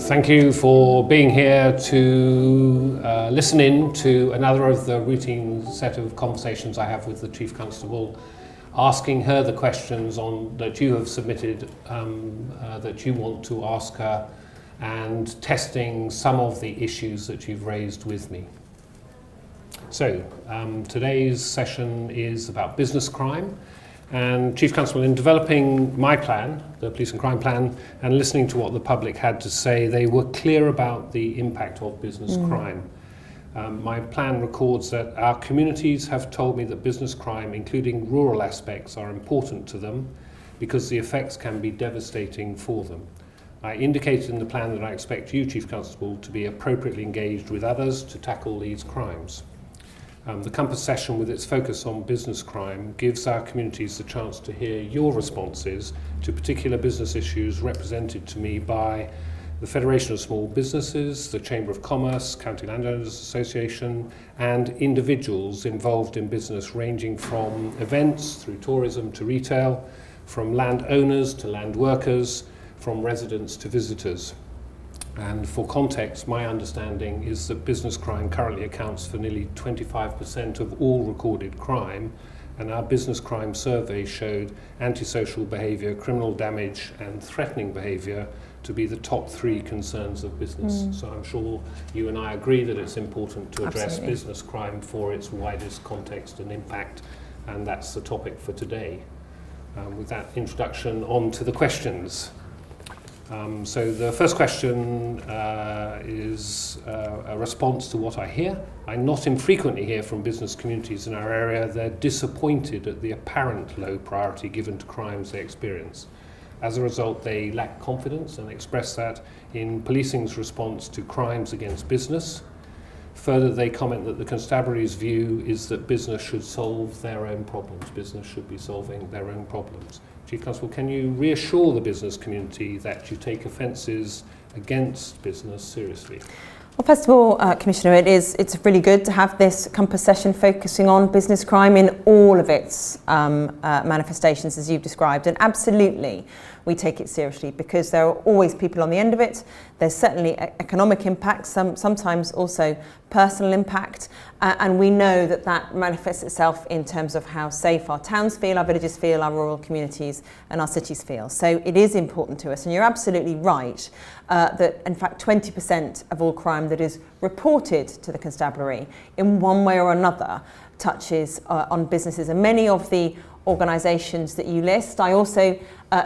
Thank you for being here to listen in to another of the routine set of conversations I have with the Chief Constable, asking her the questions that you have submitted that you want to ask her, and testing some of the issues that you've raised with me. So today's session is about business crime. And Chief Constable, in developing my plan, the police and crime plan, and listening to what the public had to say, they were clear about the impact of business crime. My plan records that our communities have told me that business crime, including rural aspects, are important to them because the effects can be devastating for them. I indicated in the plan that I expect you, Chief Constable, to be appropriately engaged with others to tackle these crimes. The Compass session, with its focus on business crime, gives our communities the chance to hear your responses to particular business issues represented to me by the Federation of Small Businesses, the Chamber of Commerce, County Landowners Association, and individuals involved in business ranging from events through tourism to retail, from landowners to land workers, from residents to visitors. And for context, my understanding is that business crime currently accounts for nearly 25% of all recorded crime, and our business crime survey showed antisocial behaviour, criminal damage and threatening behaviour to be the top 3 concerns of business. So I'm sure you and I agree that it's important to address business crime for its widest context and impact, and that's the topic for today. With that introduction, on to the questions. So the first question is a response to what I hear. I not infrequently hear from business communities in our area they're disappointed at the apparent low priority given to crimes they experience. As a result, they lack confidence and express that in policing's response to crimes against business. Further, they comment that the Constabulary's view is that business should solve their own problems. Business should be solving their own problems. Chief Constable, can you reassure the business community that you take offences against business seriously? Well, first of all, Commissioner, it's really good to have this Compass session focusing on business crime in all of its manifestations, as you've described. And absolutely, we take it seriously because there are always people on the end of it. There's certainly economic impact, sometimes also personal impact. And we know that that manifests itself in terms of how safe our towns feel, our villages feel, our rural communities and our cities feel. So it is important to us. And you're absolutely right that, in fact, 20% of all crime that is reported to the Constabulary in one way or another touches on businesses. And many of the organisations that you list, I also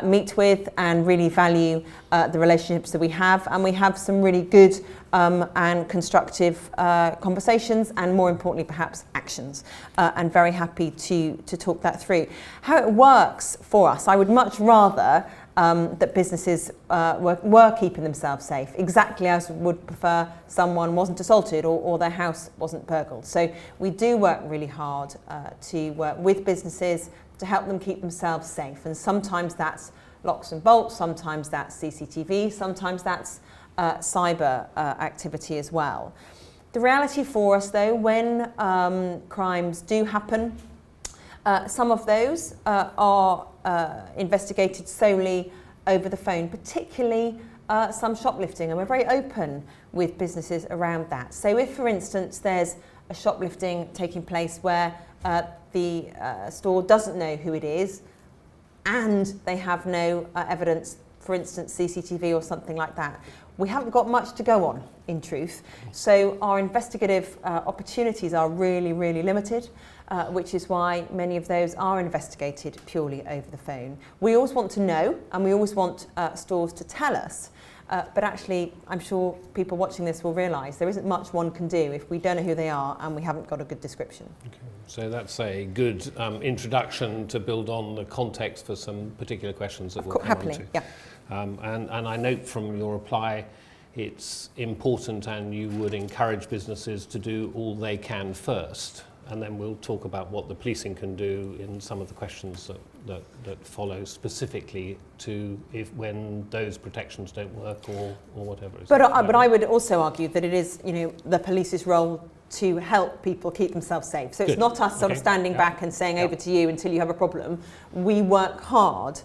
meet with and really value the relationships that we have, and we have some really good and constructive conversations, and more importantly perhaps actions, and very happy to talk that through. How it works for us, I would much rather that businesses were keeping themselves safe, exactly as would prefer someone wasn't assaulted or their house wasn't burgled. So we do work really hard to work with businesses to help them keep themselves safe, and sometimes that's locks and bolts, sometimes that's CCTV, sometimes that's cyber activity as well. The reality for us though, when crimes do happen, some of those are investigated solely over the phone, particularly some shoplifting, and we're very open with businesses around that. So if, for instance, there's a shoplifting taking place where the store doesn't know who it is and they have no evidence, for instance CCTV or something like that, we haven't got much to go on, in truth. So our investigative opportunities are really, really limited, which is why many of those are investigated purely over the phone. We always want to know, and we always want stores to tell us, but actually I'm sure people watching this will realise there isn't much one can do if we don't know who they are and we haven't got a good description. Okay. So that's a good introduction to build on the context for some particular questions that we'll come on to. Yeah. And I note from your reply it's important and you would encourage businesses to do all they can first, and then we'll talk about what the policing can do in some of the questions that follow specifically to when those protections don't work or whatever. But I would also argue that it is, the police's role to help people keep themselves safe. So Good. it's not us sort of standing back and saying over to you until you have a problem. We work hard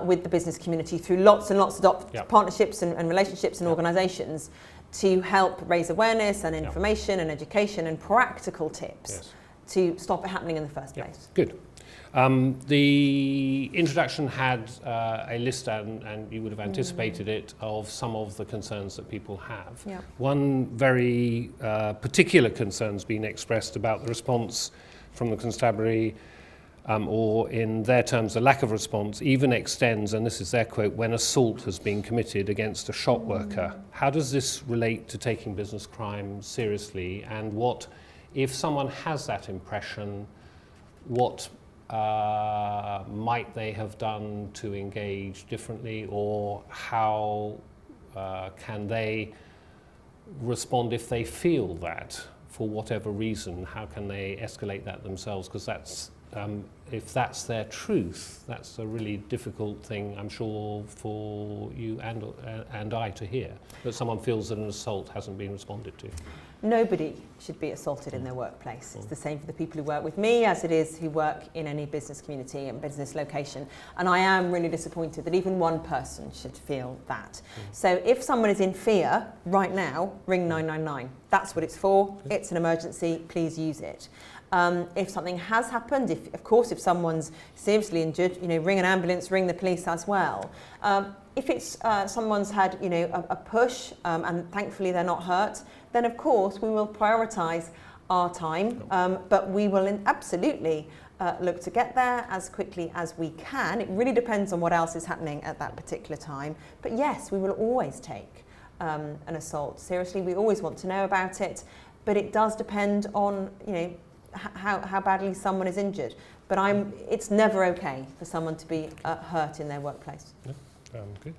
with the business community through lots and lots of partnerships and relationships and organisations to help raise awareness and information and education and practical tips to stop it happening in the first place. Good. The introduction had a list, and you would have anticipated it, of some of the concerns that people have. Yeah. One very particular concern's been expressed about the response from the constabulary, or in their terms, the lack of response even extends, and this is their quote, when assault has been committed against a shop worker. How does this relate to taking business crime seriously, and what, if someone has that impression, what might they have done to engage differently, or how can they respond if they feel that for whatever reason? How can they escalate that themselves? Because that's if that's their truth, that's a really difficult thing, I'm sure, for you and I to hear, that someone feels that an assault hasn't been responded to. Nobody should be assaulted in their workplace. It's the same for the people who work with me as it is who work in any business community and business location. And I am really disappointed that even one person should feel that. So if someone is in fear right now, ring 999. That's what it's for. It's an emergency. Please use it. If something has happened, if someone's seriously injured, ring an ambulance, ring the police as well. If it's someone's had, a push and thankfully they're not hurt, then of course we will prioritise our time, but we will absolutely look to get there as quickly as we can. It really depends on what else is happening at that particular time. But yes, we will always take an assault seriously. We always want to know about it, but it does depend on, how badly someone is injured. But it's never okay for someone to be hurt in their workplace. Yeah, good.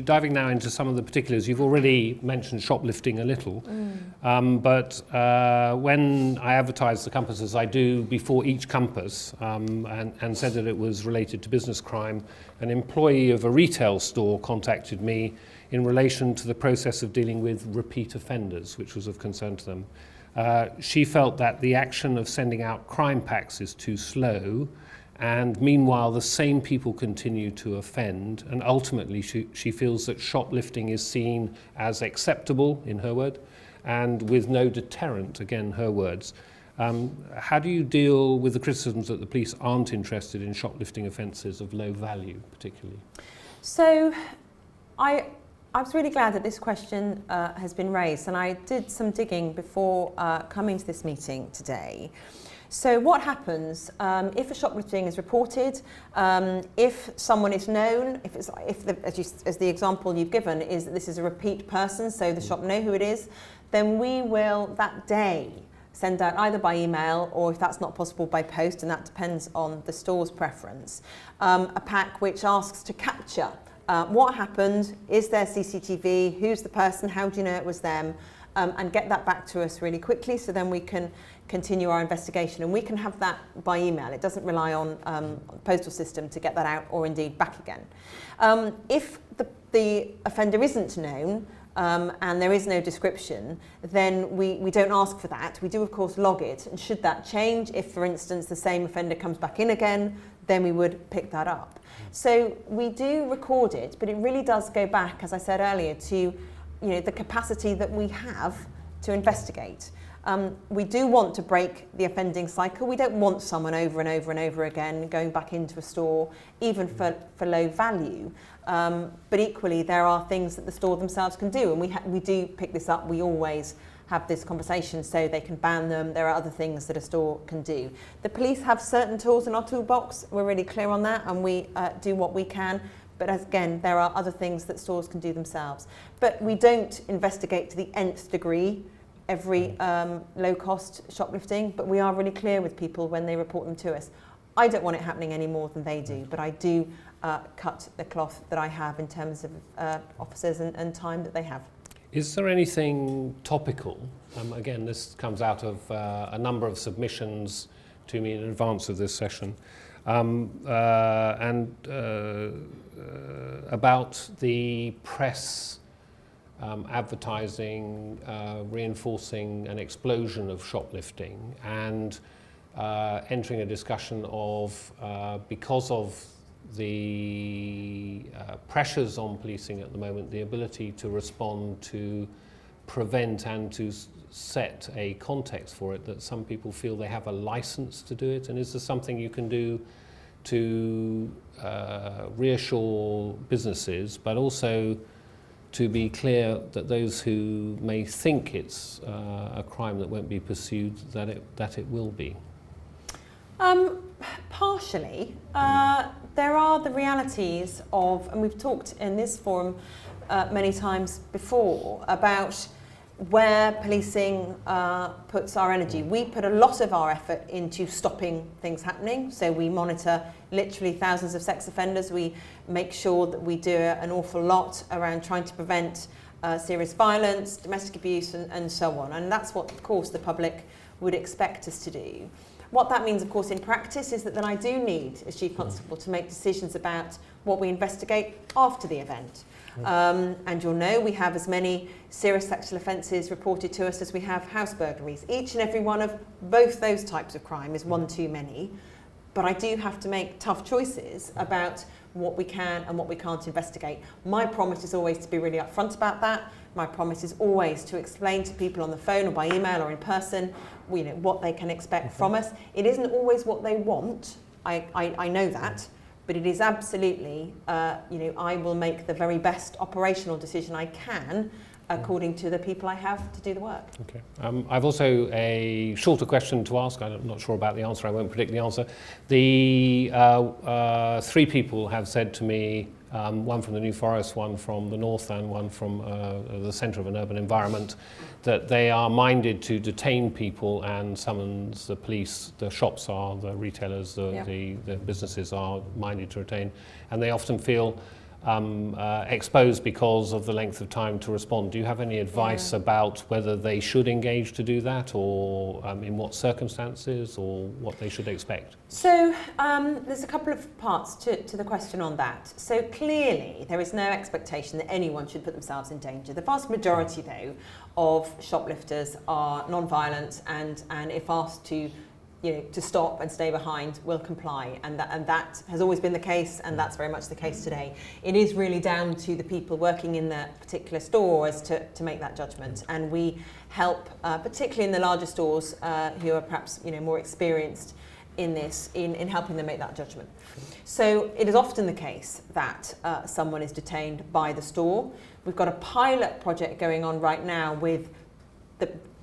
Diving now into some of the particulars, you've already mentioned shoplifting a little, but when I advertised the compass, as I do before each compass, and said that it was related to business crime, an employee of a retail store contacted me in relation to the process of dealing with repeat offenders, which was of concern to them. She felt that the action of sending out crime packs is too slow, and meanwhile the same people continue to offend, and ultimately she feels that shoplifting is seen as acceptable, in her word, and with no deterrent, again her words. How do you deal with the criticisms that the police aren't interested in shoplifting offences of low value, particularly? So I was really glad that this question has been raised, and I did some digging before coming to this meeting today. So what happens if a shoplifting is reported, if someone is known, as the example you've given is that this is a repeat person, so the shop know who it is, then we will that day send out either by email or, if that's not possible, by post, and that depends on the store's preference, a pack which asks to capture what happened, is there CCTV, who's the person, how do you know it was them, and get that back to us really quickly, so then we can continue our investigation, and we can have that by email. It doesn't rely on the postal system to get that out, or indeed back again. If the offender isn't known, and there is no description, then we don't ask for that. We do, of course, log it, and should that change, if, for instance, the same offender comes back in again, then we would pick that up. So we do record it, but it really does go back, as I said earlier, to the capacity that we have to investigate. We do want to break the offending cycle. We don't want someone over and over and over again going back into a store, even for low value. But equally, there are things that the store themselves can do, and we do pick this up. We always have this conversation so they can ban them. There are other things that a store can do. The police have certain tools in our toolbox. We're really clear on that, and we do what we can. But again, there are other things that stores can do themselves. But we don't investigate to the nth degree every low-cost shoplifting, but we are really clear with people when they report them to us. I don't want it happening any more than they do, but I do cut the cloth that I have in terms of officers and time that they have. Is there anything topical? Again, this comes out of a number of submissions to me in advance of this session, about the press advertising, reinforcing an explosion of shoplifting, and entering a discussion of, because of the pressures on policing at the moment, the ability to respond, to prevent and to set a context for it, that some people feel they have a license to do it. And is there something you can do to reassure businesses, but also to be clear that those who may think it's a crime that won't be pursued, that it will be? Partially. There are the realities of, and we've talked in this forum many times before, about where policing puts our energy. We put a lot of our effort into stopping things happening. So we monitor literally thousands of sex offenders. We make sure that we do an awful lot around trying to prevent serious violence, domestic abuse, and so on. And that's what, of course, the public would expect us to do. What that means, of course, in practice is that then I do need, as Chief Constable, to make decisions about what we investigate after the event. And you'll know we have as many serious sexual offences reported to us as we have house burglaries. Each and every one of both those types of crime is one too many. But I do have to make tough choices about what we can and what we can't investigate. My promise is always to be really upfront about that. My promise is always to explain to people on the phone or by email or in person, you know, what they can expect from us. It isn't always what they want. I know that. But it is absolutely, you know, I will make the very best operational decision I can according to the people I have to do the work. Okay. I've also a shorter question to ask. I'm not sure about the answer. I won't predict the answer. The three people have said to me, one from the New Forest, one from the north, and one from the centre of an urban environment, that they are minded to detain people and summons the police. The shops are, the retailers, the businesses are minded to retain, and they often feel exposed because of the length of time to respond. Do you have any advice about whether they should engage to do that, or in what circumstances, or what they should expect? So there's a couple of parts to the question on that. So clearly there is no expectation that anyone should put themselves in danger. The vast majority, though, of shoplifters are non-violent, and if asked to, you know, to stop and stay behind, will comply, and that has always been the case, and that's very much the case today. It is really down to the people working in the particular store as to make that judgment, and we help, particularly in the larger stores, who are perhaps, you know, more experienced in this, in helping them make that judgment. So it is often the case that someone is detained by the store. We've got a pilot project going on right now with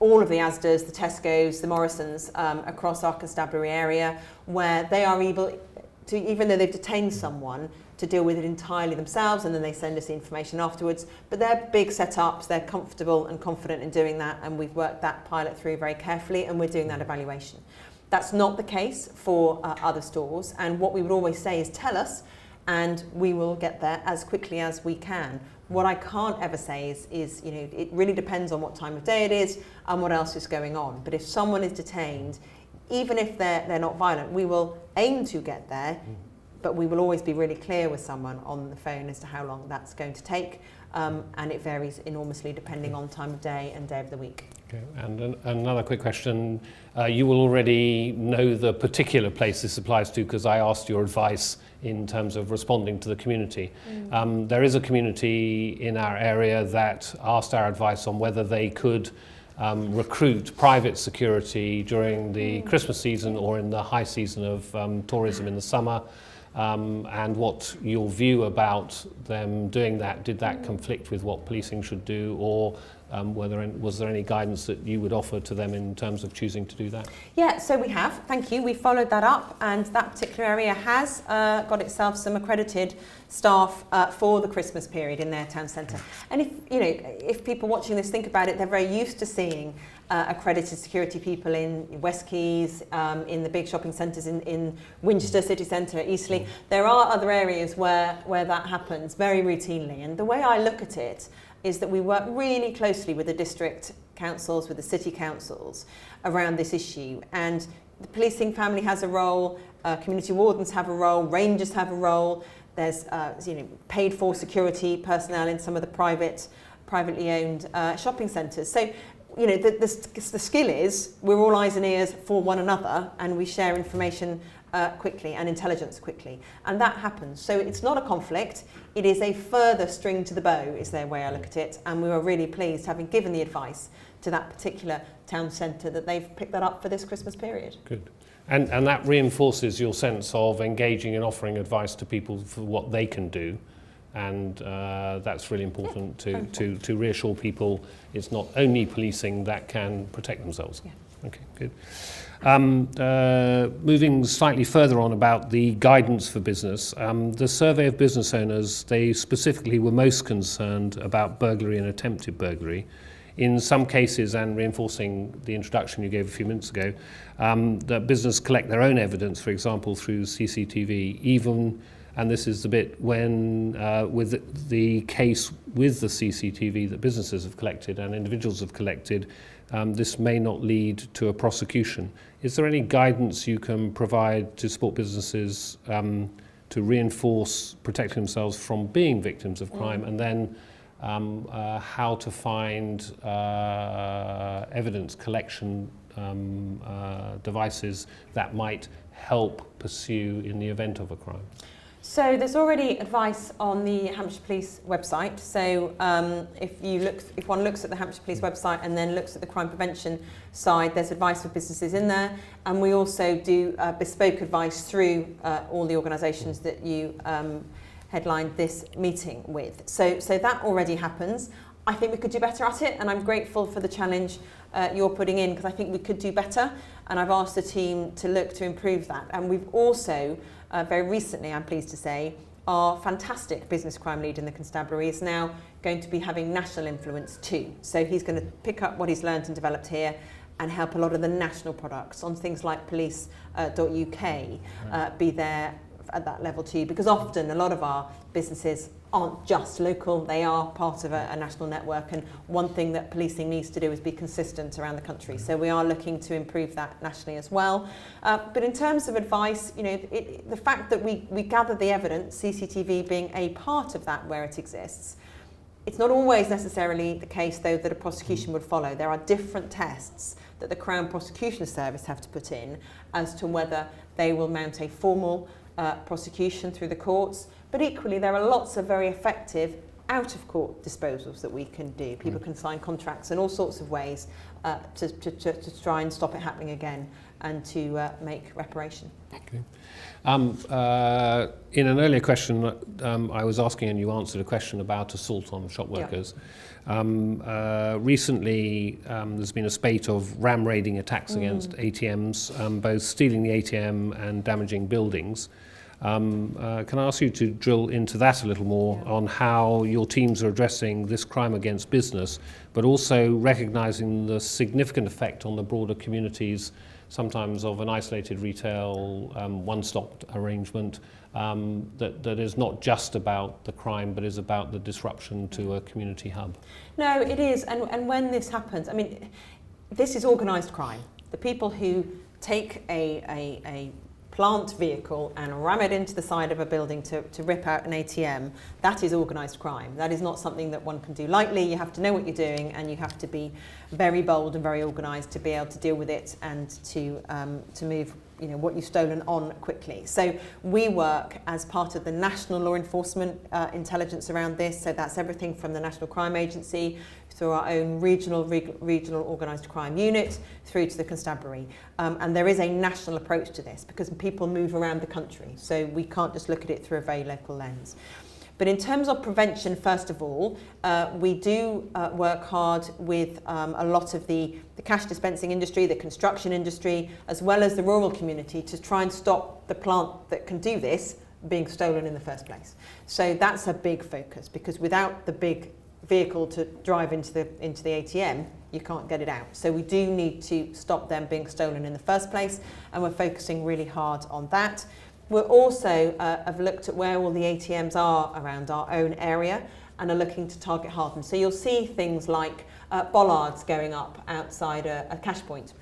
all of the Asda's, the Tesco's, the Morrisons across our constabulary area, where they are able to, even though they've detained someone, to deal with it entirely themselves, and then they send us the information afterwards. But they're big setups, they're comfortable and confident in doing that, and we've worked that pilot through very carefully, and we're doing that evaluation. That's not the case for other stores, and what we would always say is tell us, and we will get there as quickly as we can. What I can't ever say is, you know, it really depends on what time of day it is and what else is going on. But if someone is detained, even if they're not violent, we will aim to get there, but we will always be really clear with someone on the phone as to how long that's going to take, and it varies enormously depending on time of day and day of the week. Okay. And another quick question. You will already know the particular place this applies to, because I asked your advice in terms of responding to the community. There is a community in our area that asked our advice on whether they could recruit private security during the Christmas season or in the high season of tourism in the summer, and what your view about them doing that. Did that conflict with what policing should do, or was there any guidance that you would offer to them in terms of choosing to do that? Yeah, so we have, thank you. We followed that up, and that particular area has got itself some accredited staff for the Christmas period in their town centre. And if people watching this think about it, they're very used to seeing accredited security people in West Keys, in the big shopping centres in Winchester City Centre, Eastleigh. There are other areas where that happens very routinely, and the way I look at it is that we work really closely with the district councils, with the city councils around this issue, and the policing family has a role, community wardens have a role, rangers have a role. There's paid for security personnel in some of the private privately owned shopping centres. So, you know, the skill is we're all eyes and ears for one another, and we share information quickly and intelligence quickly, and that happens. So it's not a conflict, it is a further string to the bow, is the way I look at it, and we were really pleased, having given the advice to that particular town centre, that they've picked that up for this Christmas period. Good. And that reinforces your sense of engaging and offering advice to people for what they can do, and that's really important to reassure people it's not only policing that can protect themselves. Yeah. Okay, good. Moving slightly further on about the guidance for business, the survey of business owners, they specifically were most concerned about burglary and attempted burglary. In some cases, and reinforcing the introduction you gave a few minutes ago, that business collect their own evidence, for example, through CCTV, even, and this is the bit when, with the case with the CCTV that businesses have collected and individuals have collected, this may not lead to a prosecution. Is there any guidance you can provide to support businesses to reinforce protecting themselves from being victims of crime, and then how to find evidence collection devices that might help pursue in the event of a crime? So there's already advice on the Hampshire Police website. So if one looks at the Hampshire Police website and then looks at the crime prevention side, there's advice for businesses in there. And we also do bespoke advice through all the organisations that you headlined this meeting with. So that already happens. I think we could do better at it, and I'm grateful for the challenge you're putting in, because I think we could do better, and I've asked the team to look to improve that. And we've also, very recently, I'm pleased to say, our fantastic business crime lead in the Constabulary is now going to be having national influence too. So he's going to pick up what he's learned and developed here and help a lot of the national products on things like police.uk be there at that level too, because often a lot of our businesses aren't just local, they are part of a national network, and one thing that policing needs to do is be consistent around the country. So we are looking to improve that nationally as well. But in terms of advice, you know, the fact that we gather the evidence, CCTV being a part of that where it exists, it's not always necessarily the case, though, that a prosecution would follow. There are different tests that the Crown Prosecution Service have to put in as to whether they will mount a formal prosecution through the courts, but equally there are lots of very effective out-of-court disposals that we can do. People can sign contracts in all sorts of ways to try and stop it happening again and to make reparation. Okay. In an earlier question, I was asking, and you answered a question about assault on shop workers. Yeah. Recently, there's been a spate of ram-raiding attacks against ATMs, both stealing the ATM and damaging buildings. Can I ask you to drill into that a little more on how your teams are addressing this crime against business, but also recognising the significant effect on the broader communities, sometimes of an isolated retail one-stop arrangement that is not just about the crime, but is about the disruption to a community hub? No, it is. And when this happens, I mean, this is organised crime. The people who take a plant vehicle and ram it into the side of a building to rip out an ATM, that is organised crime. That is not something that one can do lightly. You have to know what you're doing, and you have to be very bold and very organised to be able to deal with it and to move, you know, what you've stolen on quickly. So we work as part of the national law enforcement intelligence around this. So that's everything from the National Crime Agency through our own regional organised crime unit through to the Constabulary. And there is a national approach to this because people move around the country. So we can't just look at it through a very local lens. But in terms of prevention, first of all, we do work hard with a lot of the cash dispensing industry, the construction industry, as well as the rural community to try and stop the plant that can do this being stolen in the first place. So that's a big focus, because without the big vehicle to drive into the ATM, you can't get it out. So we do need to stop them being stolen in the first place, and we're focusing really hard on that. We're also have looked at where all the ATMs are around our own area and are looking to target harden. So you'll see things like bollards going up outside a cash point,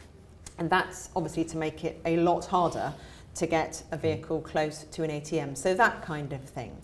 and that's obviously to make it a lot harder to get a vehicle close to an ATM. So that kind of thing.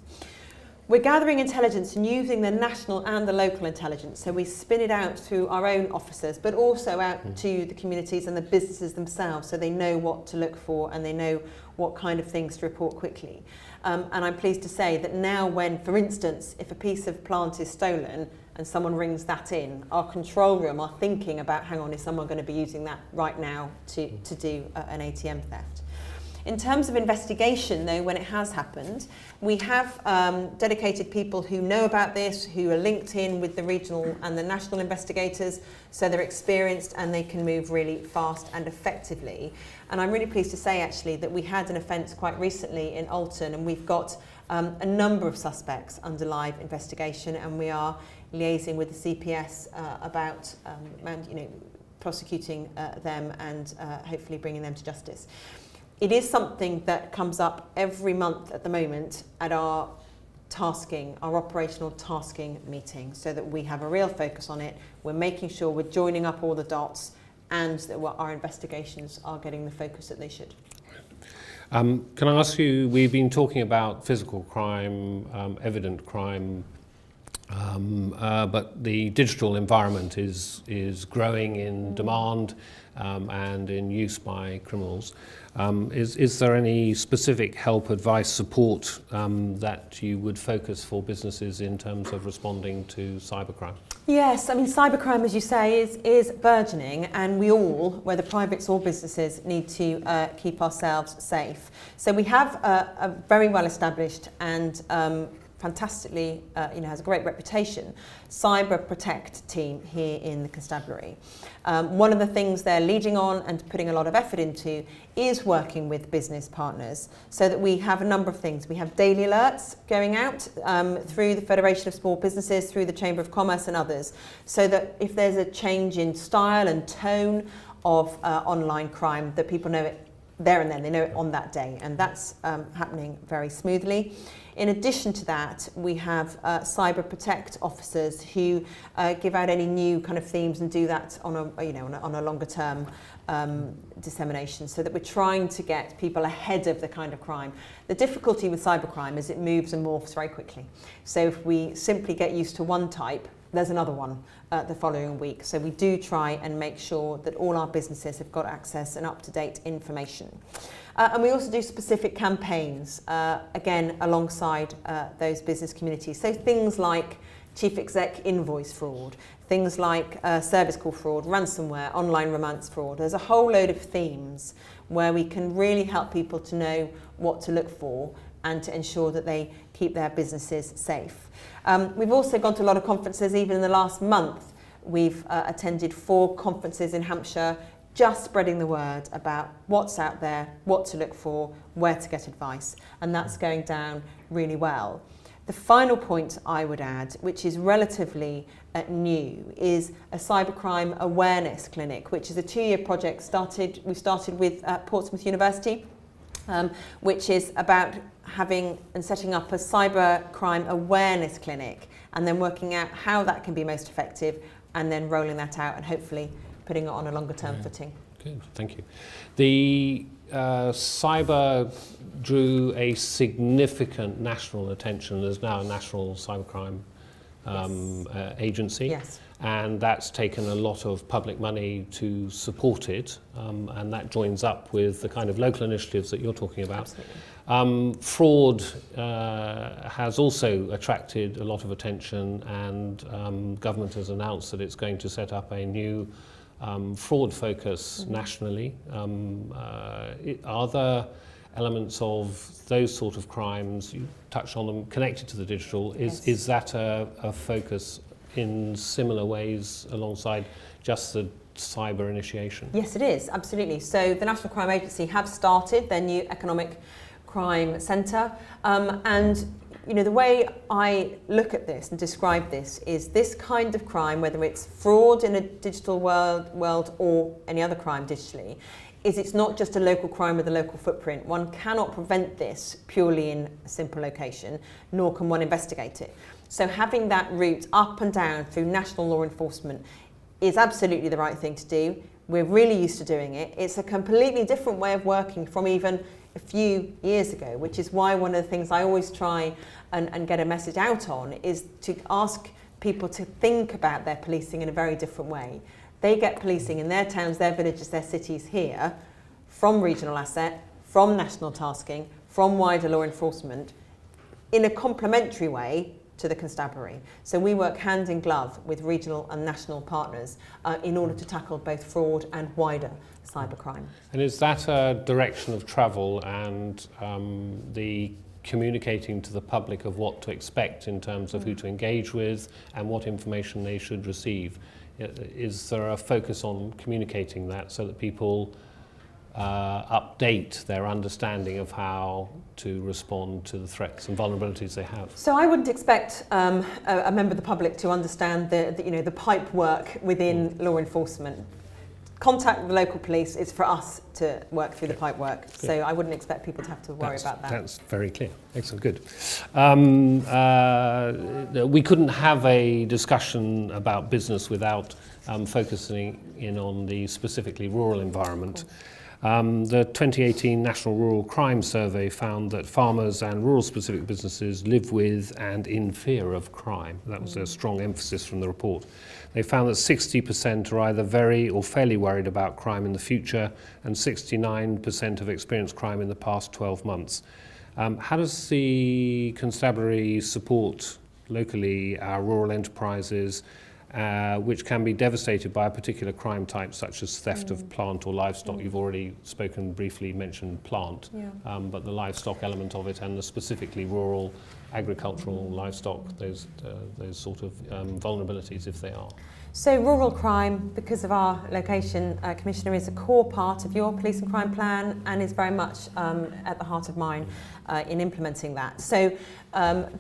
We're gathering intelligence and using the national and the local intelligence. So we spin it out to our own officers, but also out to the communities and the businesses themselves, so they know what to look for and they know what kind of things to report quickly. And I'm pleased to say that now when, for instance, if a piece of plant is stolen and someone rings that in, our control room are thinking about, hang on, is someone going to be using that right now to do an ATM theft? In terms of investigation, though, when it has happened, we have dedicated people who know about this, who are linked in with the regional and the national investigators, so they're experienced and they can move really fast and effectively. And I'm really pleased to say, actually, that we had an offence quite recently in Alton, and we've got a number of suspects under live investigation, and we are liaising with the CPS about prosecuting them and hopefully bringing them to justice. It is something that comes up every month at the moment at our operational tasking meeting, so that we have a real focus on it. We're making sure we're joining up all the dots and that our investigations are getting the focus that they should. Can I ask you, we've been talking about physical crime, evident crime, but the digital environment is growing in demand and in use by criminals. Is there any specific help, advice, support that you would focus for businesses in terms of responding to cybercrime? Yes, I mean, cybercrime, as you say, is burgeoning, and we all, whether privates or businesses, need to keep ourselves safe. So we have a very well established and fantastically, has a great reputation, Cyber Protect team here in the Constabulary. One of the things they're leading on and putting a lot of effort into is working with business partners, so that we have a number of things. We have daily alerts going out through the Federation of Small Businesses, through the Chamber of Commerce and others, so that if there's a change in style and tone of online crime, that people know it there and then, they know it on that day, and that's happening very smoothly. In addition to that, we have Cyber Protect officers who give out any new kind of themes and do that on a longer term dissemination, so that we're trying to get people ahead of the kind of crime. The difficulty with cybercrime is it moves and morphs very quickly. So if we simply get used to one type, there's another one the following week. So we do try and make sure that all our businesses have got access and up-to-date information. And we also do specific campaigns, again, alongside those business communities. So things like chief exec invoice fraud, things like service call fraud, ransomware, online romance fraud. There's a whole load of themes where we can really help people to know what to look for and to ensure that they keep their businesses safe. We've also gone to a lot of conferences. Even in the last month, we've attended 4 conferences in Hampshire, just spreading the word about what's out there, what to look for, where to get advice, and that's going down really well. The final point I would add, which is relatively new, is a cybercrime awareness clinic, which is a 2-year project we started with Portsmouth University, which is about having and setting up a cybercrime awareness clinic, and then working out how that can be most effective, and then rolling that out and hopefully putting it on a longer term footing. Good, thank you. The cyber drew a significant national attention. There's now a national cybercrime agency, Yes. and that's taken a lot of public money to support it, and that joins up with the kind of local initiatives that you're talking about. Absolutely. Fraud has also attracted a lot of attention, and government has announced that it's going to set up a new fraud focus nationally. Are there elements of those sort of crimes, you touched on them, connected to the digital? Yes. Is that a focus in similar ways alongside just the cyber initiation? Yes, it is, absolutely. So the National Crime Agency have started their new economic crime centre, and the way I look at this and describe this is this kind of crime, whether it's fraud in a digital world or any other crime digitally, it's not just a local crime with a local footprint. One cannot prevent this purely in a simple location, nor can one investigate it. So having that route up and down through national law enforcement is absolutely the right thing to do. We're really used to doing it. It's a completely different way of working from even a few years ago, which is why one of the things I always try and get a message out on is to ask people to think about their policing in a very different way. They get policing in their towns, their villages, their cities here from regional asset, from national tasking, from wider law enforcement in a complementary way to the constabulary. So we work hand in glove with regional and national partners in order to tackle both fraud and wider cybercrime. And is that a direction of travel and the communicating to the public of what to expect in terms of who to engage with and what information they should receive? Is there a focus on communicating that so that people update their understanding of how to respond to the threats and vulnerabilities they have? So I wouldn't expect a member of the public to understand the pipe work within law enforcement. Contact the local police is for us to work through the pipe work. So I wouldn't expect people to have to worry about that. That's very clear. Excellent, good. We couldn't have a discussion about business without focusing in on the specifically rural environment. The 2018 National Rural Crime Survey found that farmers and rural-specific businesses live with and in fear of crime. That was a strong emphasis from the report. They found that 60% are either very or fairly worried about crime in the future, and 69% have experienced crime in the past 12 months. How does the constabulary support locally our rural enterprises which can be devastated by a particular crime type, such as theft of plant or livestock? You've already mentioned plant, but the livestock element of it and the specifically rural agricultural livestock, those sort of vulnerabilities, if they are. So rural crime, because of our location, Commissioner, is a core part of your police and crime plan and is very much at the heart of mine in implementing that. So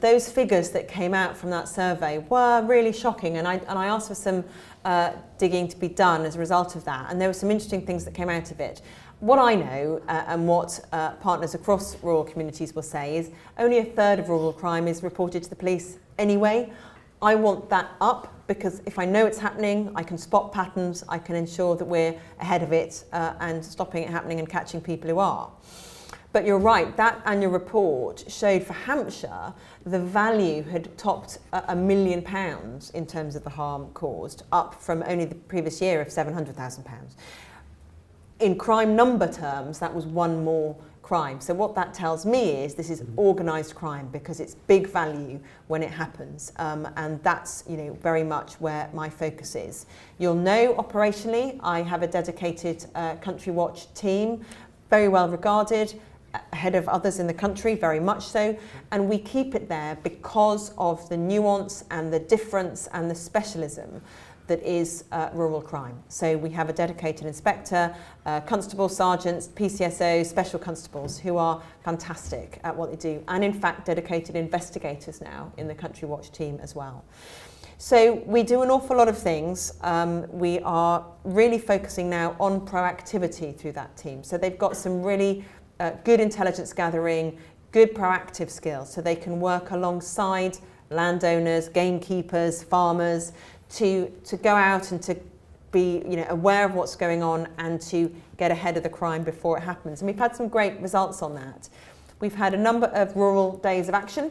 those figures that came out from that survey were really shocking, and I asked for some digging to be done as a result of that, and there were some interesting things that came out of it. What I know and what partners across rural communities will say is only a third of rural crime is reported to the police anyway. I want that up, because if I know it's happening, I can spot patterns, I can ensure that we're ahead of it and stopping it happening and catching people who are. But you're right, that annual report showed for Hampshire the value had topped £1 million in terms of the harm caused, up from only the previous year of £700,000. In crime number terms, that was one more crime. So what that tells me is this is organised crime, because it's big value when it happens, and that's very much where my focus is. You'll know operationally I have a dedicated Country Watch team, very well regarded, ahead of others in the country, very much so, and we keep it there because of the nuance and the difference and the specialism that is rural crime. So we have a dedicated inspector, constable, sergeants, PCSOs, special constables who are fantastic at what they do, and in fact dedicated investigators now in the Country Watch team as well. So we do an awful lot of things. We are really focusing now on proactivity through that team. So they've got some really good intelligence gathering, good proactive skills, so they can work alongside landowners, gamekeepers, farmers, to go out and to be aware of what's going on and to get ahead of the crime before it happens. And we've had some great results on that. We've had a number of rural days of action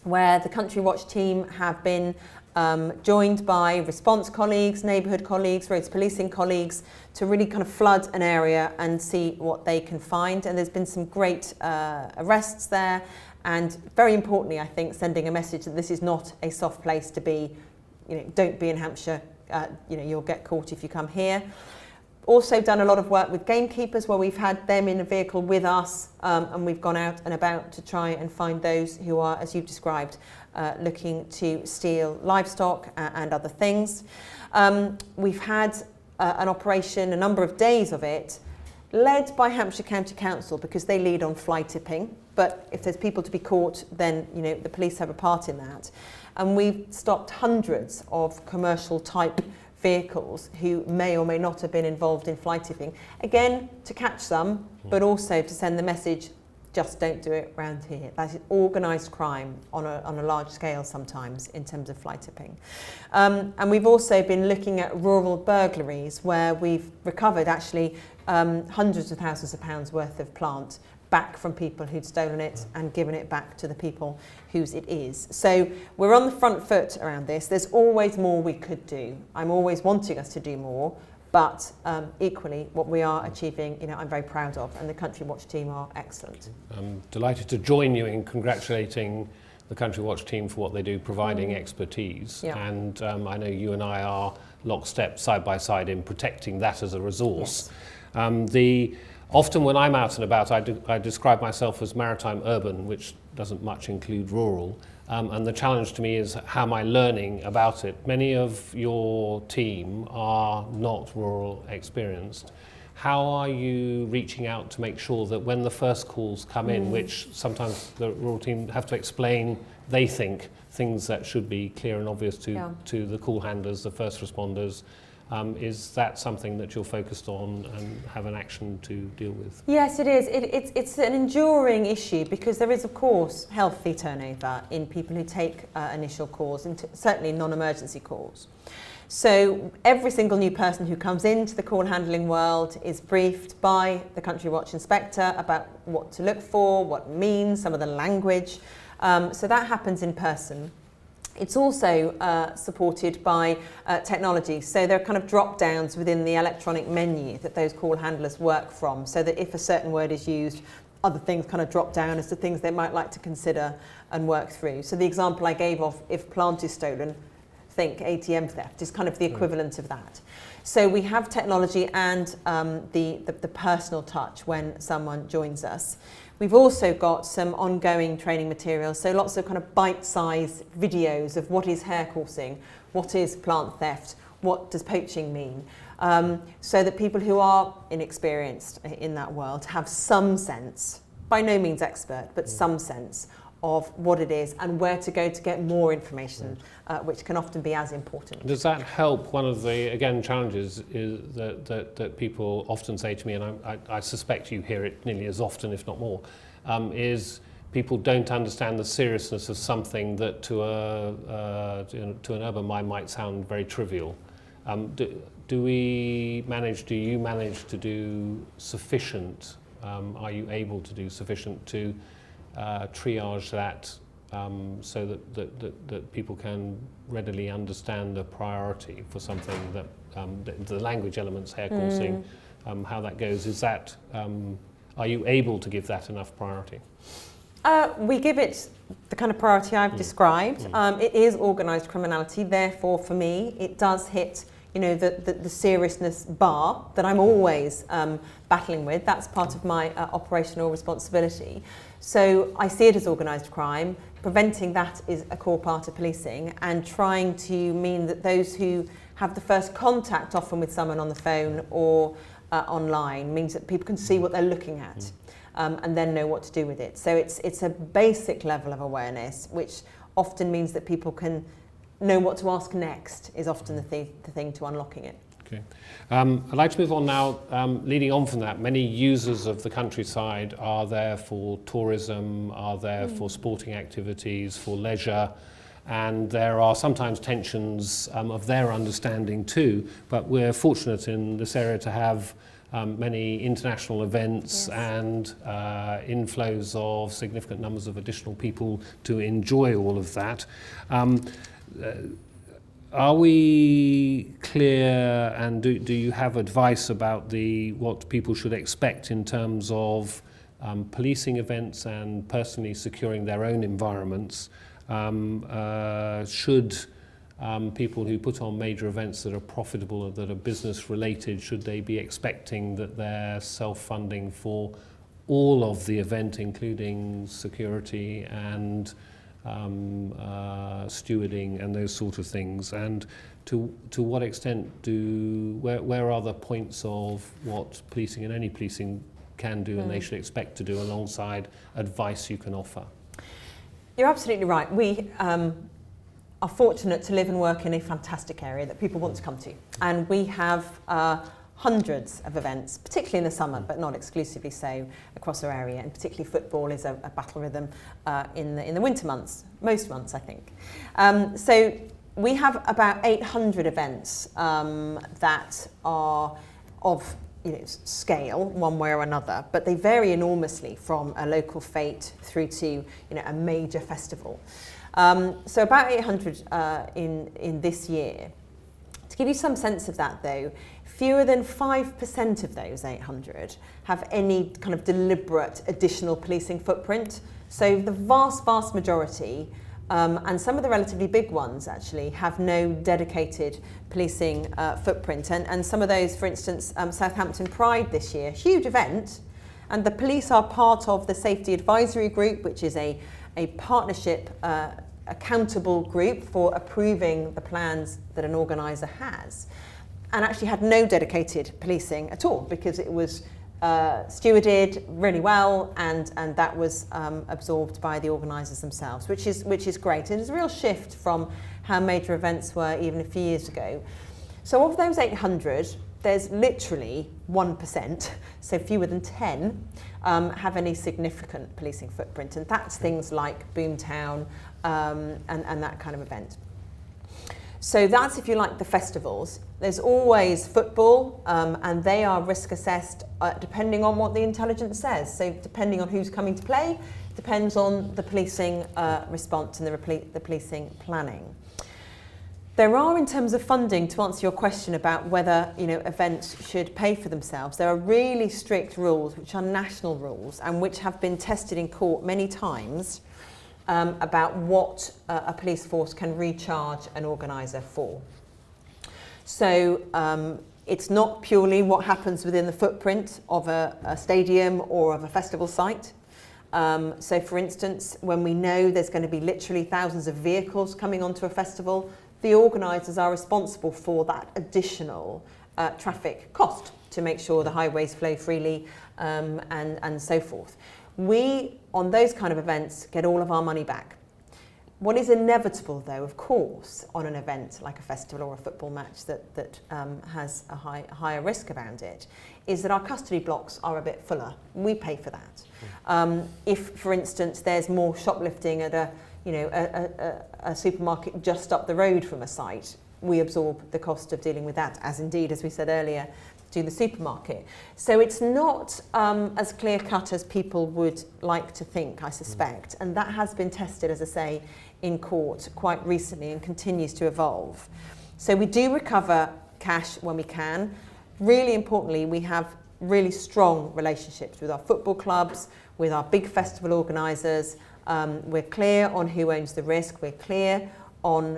where the Country Watch team have been joined by response colleagues, neighbourhood colleagues, roads policing colleagues, to really kind of flood an area and see what they can find. And there's been some great arrests there, and very importantly, I think, sending a message that this is not a soft place to be. Don't be in Hampshire, you'll get caught if you come here. Also done a lot of work with gamekeepers, where we've had them in a vehicle with us, and we've gone out and about to try and find those who are, as you've described, looking to steal livestock and other things. We've had an operation, a number of days of it, led by Hampshire County Council, because they lead on fly tipping. But if there's people to be caught, then the police have a part in that. And we've stopped hundreds of commercial type vehicles who may or may not have been involved in fly tipping. Again, to catch some, but also to send the message, just don't do it around here. That is organised crime on a large scale sometimes in terms of fly tipping. And we've also been looking at rural burglaries, where we've recovered actually hundreds of thousands of pounds worth of plant back from people who'd stolen it and given it back to the people whose it is. So we're on the front foot around this. There's always more we could do. I'm always wanting us to do more, but equally what we are achieving, I'm very proud of, and the Country Watch team are excellent. I'm delighted to join you in congratulating the Country Watch team for what they do, providing expertise. Yeah. And I know you and I are lockstep, side by side, in protecting that as a resource. Yes. Often when I'm out and about, I describe myself as maritime urban, which doesn't much include rural. And the challenge to me is how am I learning about it? Many of your team are not rural experienced. How are you reaching out to make sure that when the first calls come in, which sometimes the rural team have to explain, they think, things that should be clear and obvious to the call handlers, the first responders, is that something that you're focused on and have an action to deal with? Yes, it is. It's an enduring issue because there is, of course, healthy turnover in people who take initial calls, and certainly non-emergency calls. So every single new person who comes into the call handling world is briefed by the Country Watch inspector about what to look for, what it means, some of the language. So that happens in person. It's also supported by technology. So there are kind of drop downs within the electronic menu that those call handlers work from, so that if a certain word is used, other things kind of drop down as to things they might like to consider and work through. So the example I gave of if plant is stolen, think ATM theft is kind of the equivalent of that. So we have technology and the personal touch when someone joins us. We've also got some ongoing training materials, so lots of kind of bite-sized videos of what is hair coursing, what is plant theft, what does poaching mean, so that people who are inexperienced in that world have some sense, by no means expert, but some sense of what it is and where to go to get more information, which can often be as important. Does that help? One of the, again, challenges is that people often say to me, and I suspect you hear it nearly as often, if not more, is people don't understand the seriousness of something that to an urban mind might sound very trivial. Do you manage to do sufficient, are you able to do sufficient to triage that so that people can readily understand the priority for something that the language elements, hair coursing, how that goes? Is that are you able to give that enough priority? We give it the kind of priority I've described. It is organised criminality, therefore for me it does hit the seriousness bar that I'm always battling with. That's part of my operational responsibility. So I see it as organised crime. Preventing that is a core part of policing, and trying to mean that those who have the first contact, often with someone on the phone or online, means that people can see what they're looking at and then know what to do with it. So it's a basic level of awareness, which often means that people can know what to ask next, is often the thing to unlocking it. Okay. I'd like to move on now. Leading on from that, many users of the countryside are there for tourism, are there for sporting activities, for leisure, and there are sometimes tensions of their understanding too, but we're fortunate in this area to have many international events and inflows of significant numbers of additional people to enjoy all of that. Are we clear, and do you have advice about what people should expect in terms of policing events and personally securing their own environments? Should people who put on major events that are profitable or that are business related, should they be expecting that they're self-funding for all of the event, including security and stewarding and those sort of things? And to what extent where are the points of what policing and any policing can do and they should expect to do alongside advice you can offer? You're absolutely right. We are fortunate to live and work in a fantastic area that people want to come to, and we have hundreds of events, particularly in the summer, but not exclusively so, across our area, and particularly football is a battle rhythm in the winter months, most months I think. So we have about 800 events that are of scale one way or another, but they vary enormously from a local fete through to a major festival. So about 800 in this year. To give you some sense of that though, fewer than 5% of those 800 have any kind of deliberate additional policing footprint. So the vast majority, and some of the relatively big ones actually, have no dedicated policing footprint. And some of those, for instance, Southampton Pride this year, huge event, and the police are part of the Safety Advisory Group, which is a partnership accountable group for approving the plans that an organiser has, and actually had no dedicated policing at all, because it was stewarded really well, and that was absorbed by the organisers themselves, which is great. And it's a real shift from how major events were even a few years ago. So of those 800, there's literally 1%, so fewer than 10, have any significant policing footprint, and that's things like Boomtown and that kind of event. So that's, if you like, the festivals. There's always football, and they are risk assessed depending on what the intelligence says. So depending on who's coming to play, depends on the policing response and the policing planning. There are, in terms of funding, to answer your question about whether events should pay for themselves, there are really strict rules, which are national rules, and which have been tested in court many times, about what a police force can recharge an organiser for. So it's not purely what happens within the footprint of a stadium or of a festival site. So for instance, when we know there's going to be literally thousands of vehicles coming onto a festival, the organisers are responsible for that additional traffic cost to make sure the highways flow freely and so forth. We, on those kind of events, get all of our money back. What is inevitable, though, of course, on an event like a festival or a football match that has a higher risk around it, is that our custody blocks are a bit fuller. We pay for that. If, for instance, there's more shoplifting at a supermarket just up the road from a site, we absorb the cost of dealing with that, as indeed, as we said earlier, do the supermarket. So it's not as clear-cut as people would like to think, I suspect, and that has been tested, as I say, in court quite recently and continues to evolve. So we do recover cash when we can. Really importantly, we have really strong relationships with our football clubs, with our big festival organisers. We're clear on who owns the risk, we're clear on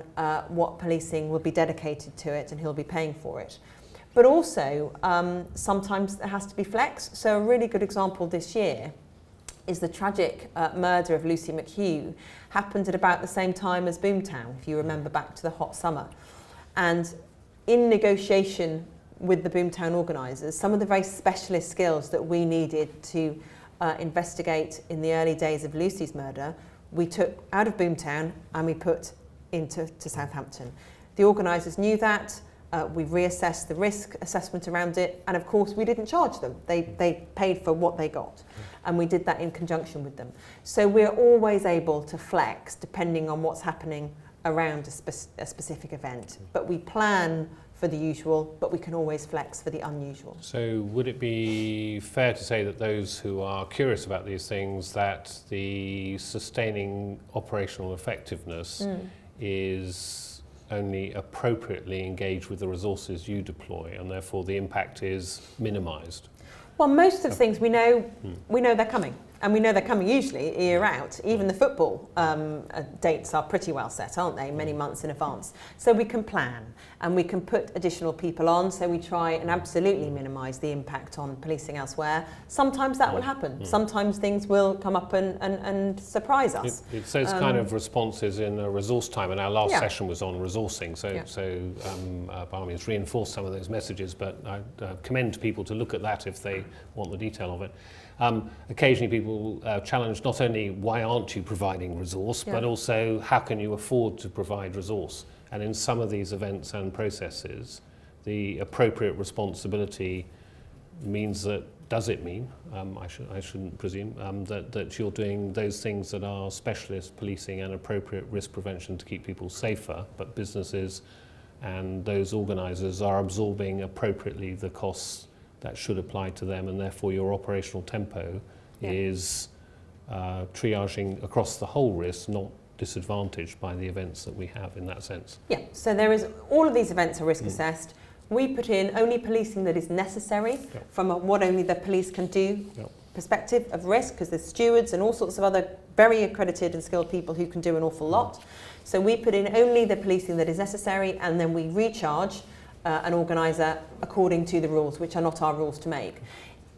what policing will be dedicated to it and who'll be paying for it. But also, sometimes there has to be flex. So a really good example this year is the tragic murder of Lucy McHugh, happened at about the same time as Boomtown, if you remember back to the hot summer. And in negotiation with the Boomtown organisers, some of the very specialist skills that we needed to investigate in the early days of Lucy's murder, we took out of Boomtown and we put into Southampton. The organisers knew that. We reassessed the risk assessment around it, and of course we didn't charge them. They paid for what they got, and we did that in conjunction with them. So we're always able to flex depending on what's happening around a specific event. But we plan for the usual, but we can always flex for the unusual. So would it be fair to say that those who are curious about these things, that the sustaining operational effectiveness is only appropriately engaged with the resources you deploy, and therefore the impact is minimised? Well, most of the things we know they're coming, and we know they're coming usually a year out. Even the football dates are pretty well set, aren't they? Many months in advance. So we can plan, and we can put additional people on, so we try and absolutely minimise the impact on policing elsewhere. Sometimes that will happen. Sometimes things will come up and surprise us. It's those kind of responses in a resource time, and our last session was on resourcing, so by all means reinforce some of those messages, but I commend people to look at that if they want the detail of it. Occasionally people challenge not only why aren't you providing resource, but also how can you afford to provide resource? And in some of these events and processes, the appropriate responsibility means that, does it mean, I shouldn't presume, that you're doing those things that are specialist policing and appropriate risk prevention to keep people safer, but businesses and those organisers are absorbing appropriately the costs that should apply to them, and therefore your operational tempo is triaging across the whole risk, not disadvantaged by the events that we have in that sense. Yeah, so there is, all of these events are risk assessed. We put in only policing that is necessary from what only the police can do perspective of risk, because there's stewards and all sorts of other very accredited and skilled people who can do an awful lot. So we put in only the policing that is necessary, and then we recharge an organiser according to the rules, which are not our rules to make.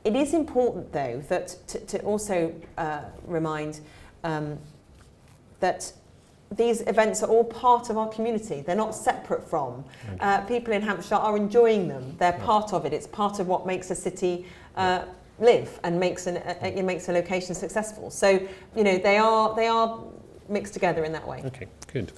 It is important, though, that to also remind that these events are all part of our community. They're not separate from. People in Hampshire are enjoying them. They're part of it. It's part of what makes a city live and makes a location successful. So, you know, they are mixed together in that way. Okay, good.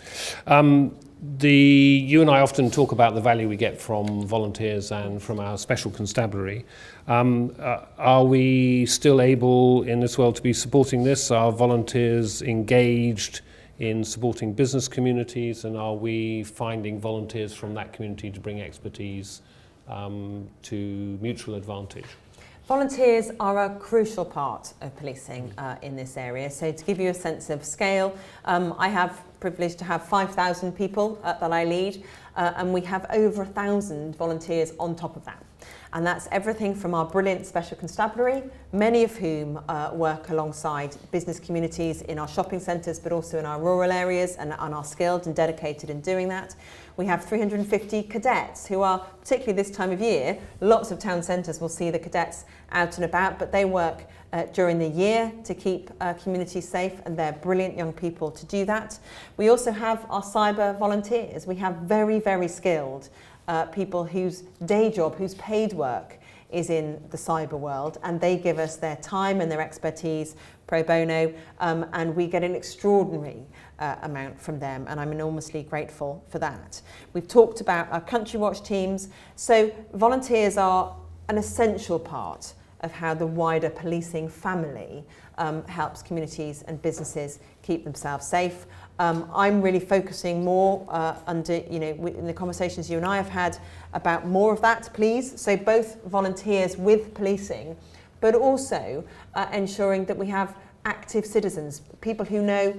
You and I often talk about the value we get from volunteers and from our special constabulary. Are we still able in this world to be supporting this? Are volunteers engaged in supporting business communities, and are we finding volunteers from that community to bring expertise to mutual advantage? Volunteers are a crucial part of policing in this area. So to give you a sense of scale, I have privilege to have 5,000 people that I lead, and we have over 1,000 volunteers on top of that. And that's everything from our brilliant special constabulary, many of whom work alongside business communities in our shopping centres, but also in our rural areas, and are skilled and dedicated in doing that. We have 350 cadets who are, particularly this time of year, lots of town centres will see the cadets out and about, but they work during the year to keep communities safe, and they're brilliant young people to do that. We also have our cyber volunteers. We have very, very skilled people whose day job, whose paid work is in the cyber world, and they give us their time and their expertise pro bono, and we get an extraordinary amount from them, and I'm enormously grateful for that. We've talked about our Country Watch teams, so volunteers are an essential part of how the wider policing family helps communities and businesses keep themselves safe. I'm really focusing more in the conversations you and I have had about more of that, please. So both volunteers with policing, but also ensuring that we have active citizens, people who know.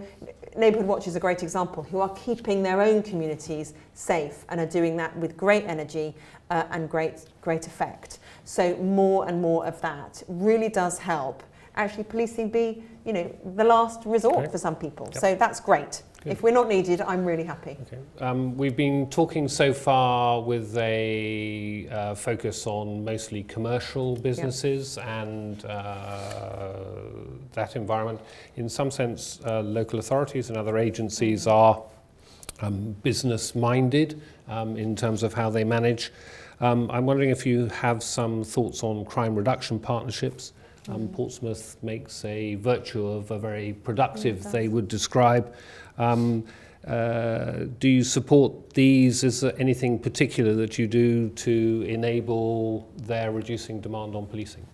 Neighbourhood Watch is a great example, who are keeping their own communities safe and are doing that with great energy and great effect. So more and more of that really does help actually policing be, you know, the last resort for some people. Yep. So that's great. Good. If we're not needed, I'm really happy. Okay. We've been talking so far with a focus on mostly commercial businesses and that environment. In some sense, local authorities and other agencies are business-minded in terms of how they manage. I'm wondering if you have some thoughts on crime reduction partnerships. Portsmouth makes a virtue of a very productive, they would describe. Do you support these? Is there anything particular that you do to enable their reducing demand on policing?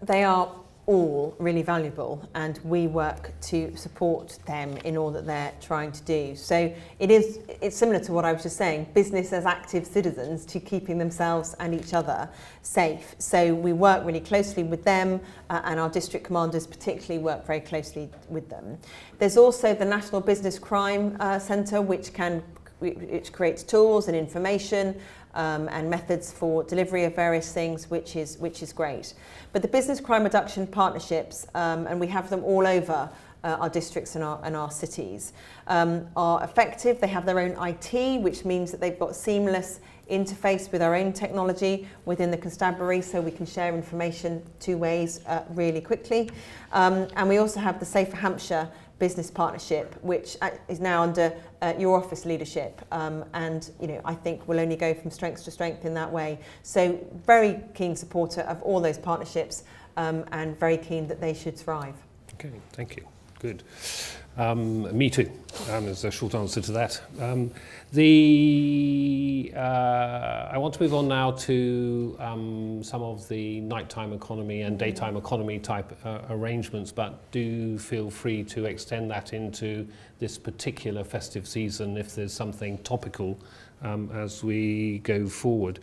They are all really valuable, and we work to support them in all that they're trying to do. So it's similar to what I was just saying, business as active citizens to keeping themselves and each other safe. So we work really closely with them, and our district commanders particularly work very closely with them. There's also the National Business Crime Centre, which creates tools and information and methods for delivery of various things, which is great. But the business crime reduction partnerships, and we have them all over our districts and our cities, are effective. They have their own IT, which means that they've got seamless interface with our own technology within the constabulary, so we can share information two ways really quickly. And we also have the Safer Hampshire business partnership, which is now under your office leadership, and I think we'll only go from strength to strength in that way. So very keen supporter of all those partnerships, and very keen that they should thrive. Okay, thank you. Good. Me too, is a short answer to that. I want to move on now to some of the nighttime economy and daytime economy type arrangements, but do feel free to extend that into this particular festive season if there's something topical as we go forward.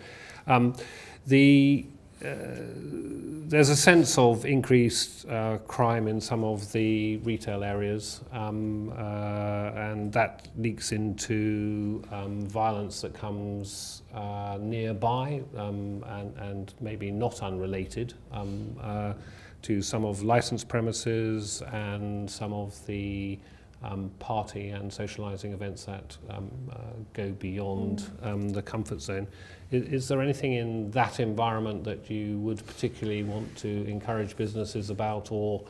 there's a sense of increased crime in some of the retail areas, and that leaks into violence that comes nearby and maybe not unrelated to some of licensed premises and some of the party and socialising events that go beyond the comfort zone. Is there anything in that environment that you would particularly want to encourage businesses about, or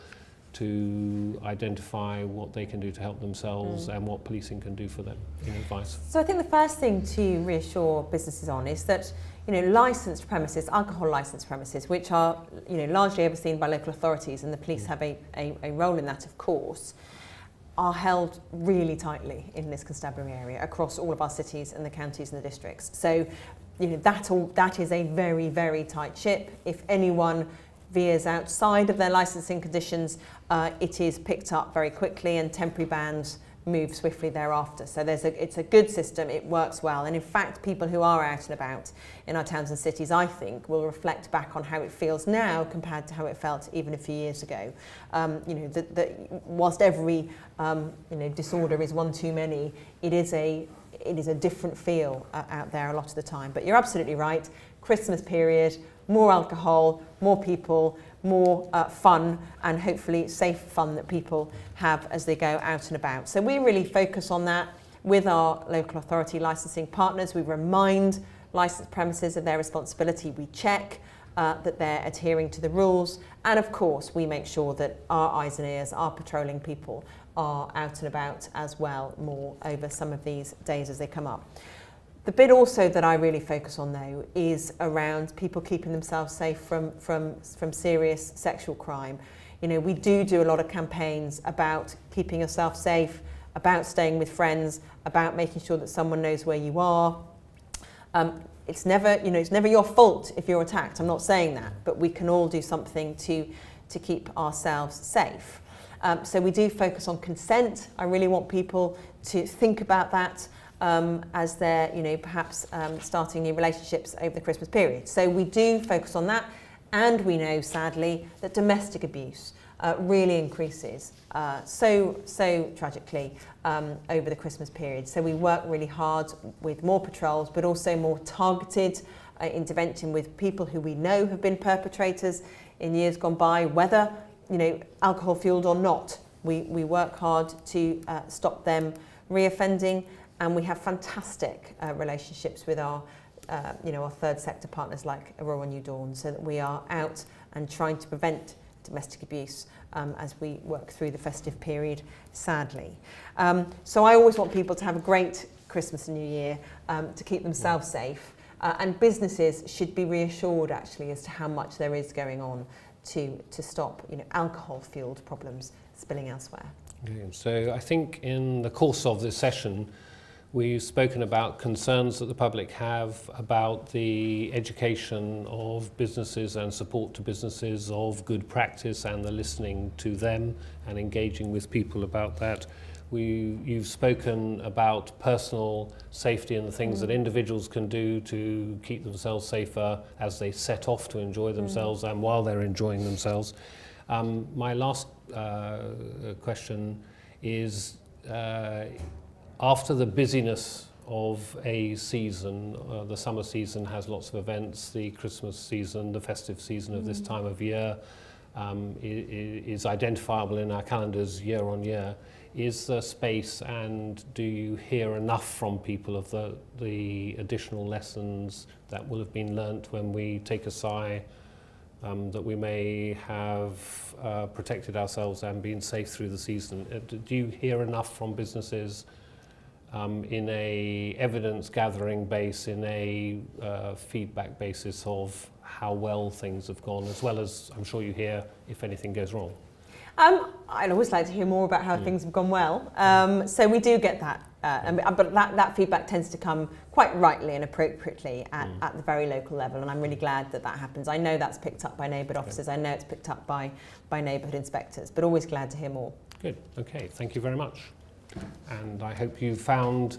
to identify what they can do to help themselves and what policing can do for them in advice? So I think the first thing to reassure businesses on is that, licensed premises, alcohol licensed premises, which are, largely overseen by local authorities, and the police have a role in that, of course, are held really tightly in this constabulary area across all of our cities and the counties and the districts. So, that is a very, very tight ship. If anyone veers outside of their licensing conditions, it is picked up very quickly, and temporary bans move swiftly thereafter. So it's a good system, it works well. And in fact, people who are out and about in our towns and cities, I think, will reflect back on how it feels now compared to how it felt even a few years ago. Whilst every disorder is one too many, it is a different feel out there a lot of the time. But you're absolutely right. Christmas period, more alcohol, more people, more fun, and hopefully safe fun that people have as they go out and about. So we really focus on that with our local authority licensing partners. We remind licensed premises of their responsibility. We check that they're adhering to the rules. And of course, we make sure that our eyes and ears, our patrolling people, are out and about as well more over some of these days as they come up. The bit also that I really focus on, though, is around people keeping themselves safe from serious sexual crime. We do a lot of campaigns about keeping yourself safe, about staying with friends, about making sure that someone knows where you are. It's never your fault if you're attacked. I'm not saying that, but we can all do something to keep ourselves safe. So we do focus on consent. I really want people to think about that as they're, perhaps starting new relationships over the Christmas period. So we do focus on that, and we know, sadly, that domestic abuse really increases so tragically over the Christmas period. So we work really hard with more patrols, but also more targeted intervention with people who we know have been perpetrators in years gone by, whether alcohol fueled or not. We work hard to stop them reoffending, and we have fantastic relationships with our third sector partners like Aurora New Dawn, so that we are out and trying to prevent domestic abuse as we work through the festive period, sadly. So I always want people to have a great Christmas and New Year, to keep themselves safe, and businesses should be reassured actually as to how much there is going on to stop alcohol-fueled problems spilling elsewhere. Okay, so I think in the course of this session we've spoken about concerns that the public have about the education of businesses and support to businesses of good practice and the listening to them and engaging with people about that. You've spoken about personal safety and the things that individuals can do to keep themselves safer as they set off to enjoy themselves and while they're enjoying themselves. My last question is, after the busyness of a season, the summer season has lots of events, the Christmas season, the festive season of this time of year is identifiable in our calendars year on year. Is there space, and do you hear enough from people of the additional lessons that will have been learnt when we take a sigh that we may have protected ourselves and been safe through the season? Do you hear enough from businesses in a evidence gathering base, in a feedback basis of how well things have gone, as well as I'm sure you hear if anything goes wrong? I'd always like to hear more about how things have gone well. So we do get that, but that feedback tends to come quite rightly and appropriately at the very local level, and I'm really glad that happens. I know that's picked up by neighbourhood officers, I know it's picked up by neighbourhood inspectors, but always glad to hear more. Good, okay, thank you very much. And I hope you found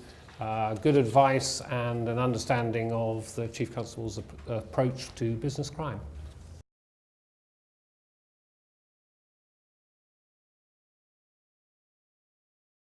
good advice and an understanding of the Chief Constable's approach to business crime.